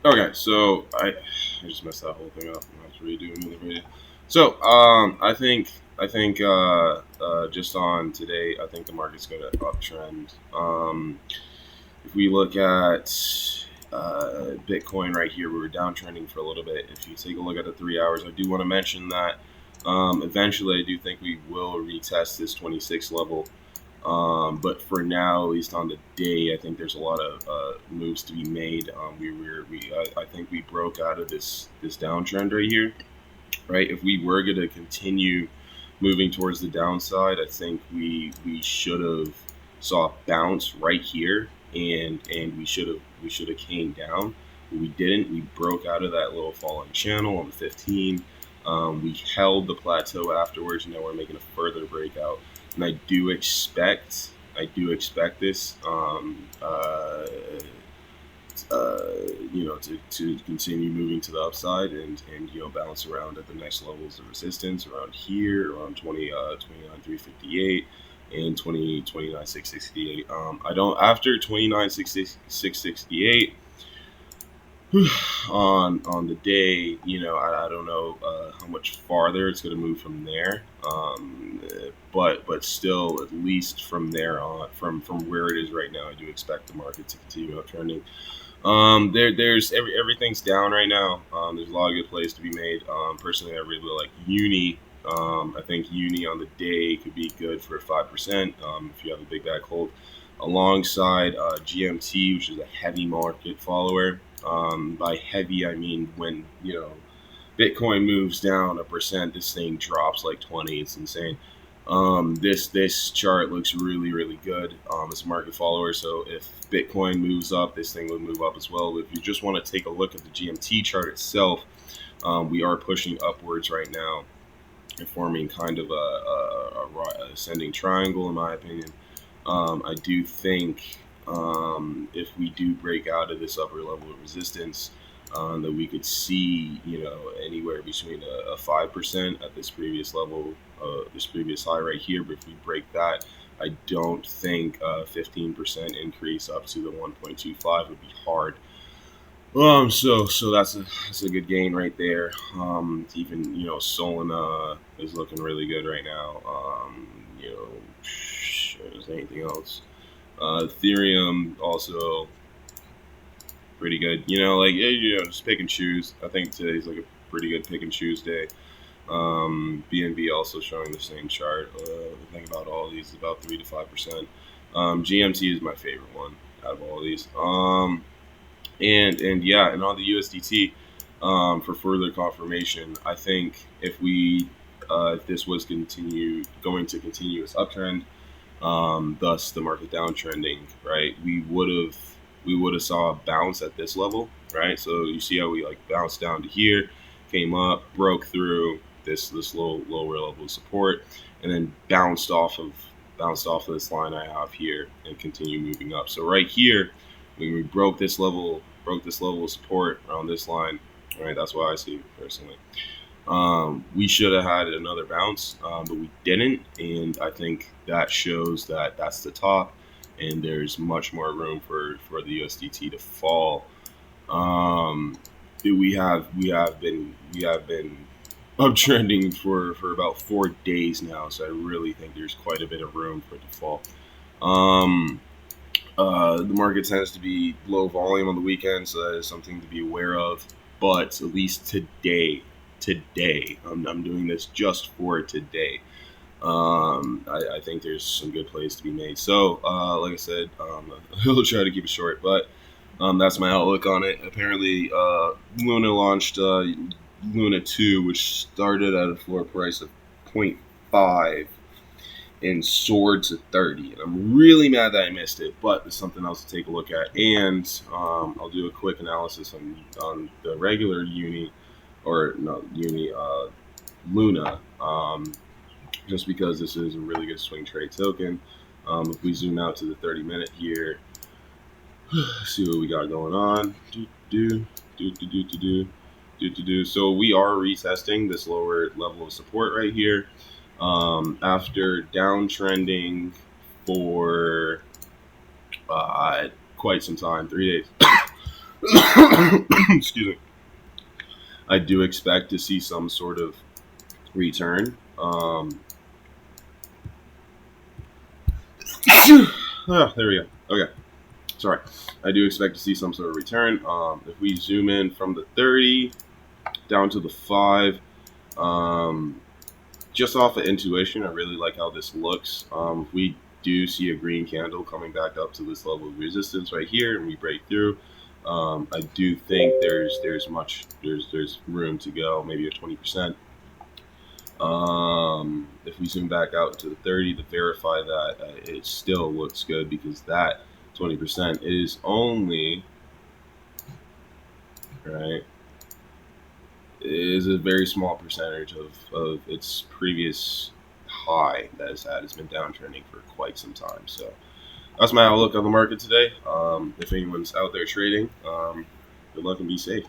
Okay, so I just messed that whole thing up. I have to redo another video. So I think just on today, I think the market's going to uptrend. If we look at Bitcoin right here, we were downtrending for a little bit. If you take a look at the 3 hours, I do want to mention that eventually I do think we will retest this 26 level. But for now, at least on the day, I think there's a lot of moves to be made. I think we broke out of this downtrend right here, right? If we were going to continue moving towards the downside, I think we should have saw a bounce right here, and we should have came down. But we didn't. We broke out of that little falling channel on the 15. We held the plateau afterwards, and now we're making a further breakout. And I do expect this. To continue moving to the upside and bounce around at the next levels of resistance around here, around 29,358 and 29,668. I don't after 29,668 on the day. I don't know how much farther it's going to move from there. But still, at least from there on, from where it is right now, I do expect the market to continue uptrending. Everything's down right now. There's a lot of good plays to be made. Personally, I really like Uni. I think Uni on the day could be good for 5%. If you have a big back hold, alongside GMT, which is a heavy market follower. By heavy, I mean when Bitcoin moves down 1%, this thing drops like 20. It's insane. This chart looks really really good. It's a market follower, so if Bitcoin moves up, this thing would move up as well. If you just want to take a look at the GMT chart itself, we are pushing upwards right now and forming kind of a ascending triangle, in my opinion. I do think if we do break out of this upper level of resistance, that we could see, anywhere between a 5% at this previous level, this previous high right here. But if we break that, I don't think a 15% increase up to the 1.25 would be hard. So that's a good gain right there. Even Solana is looking really good right now. Is there anything else? Ethereum also pretty good. Just pick and choose. I think today's like a pretty good pick and choose day. BNB also showing the same chart. The thing about all these is about 3 to 5%. GMT is my favorite one out of all these. And on the USDT, for further confirmation, I think if this was going to continue its uptrend, thus the market downtrending, right? We would have saw a bounce at this level, right? So you see how we like bounced down to here, came up, broke through this lower level of support, and then bounced off of this line I have here and continue moving up. So right here, when we broke this level of support around this line, right? That's what I see personally. We should have had another bounce, but we didn't, and I think that shows that that's the top, and there's much more room for the USDT to fall. We have been uptrending for about 4 days now, so I really think there's quite a bit of room for it to fall. The market tends to be low volume on the weekend, so that is something to be aware of. But at least today, I'm doing this just for today. I think there's some good plays to be made. So, like I said, I'll try to keep it short, but that's my outlook on it. Apparently, Luna launched Luna 2, which started at a floor price of zero point 0.5 and soared to 30. And I'm really mad that I missed it, but there's something else to take a look at. And I'll do a quick analysis on the regular Luna, just because this is a really good swing trade token. If we zoom out to the 30-minute here, see what we got going on. So we are retesting this lower level of support right here. After downtrending for quite some time, 3 days. Excuse me. I do expect to see some sort of return. There we go. Okay. Sorry. I do expect to see some sort of return. If we zoom in from the 30 down to the 5, just off of intuition, I really like how this looks. We do see a green candle coming back up to this level of resistance right here, and we break through. I do think there's room to go, maybe a 20%. If we zoom back out to the 30 to verify that, it still looks good because that 20% is only right. Is a very small percentage of its previous high that it's had. It's been downtrending for quite some time. So that's my outlook on the market today. If anyone's out there trading, good luck and be safe.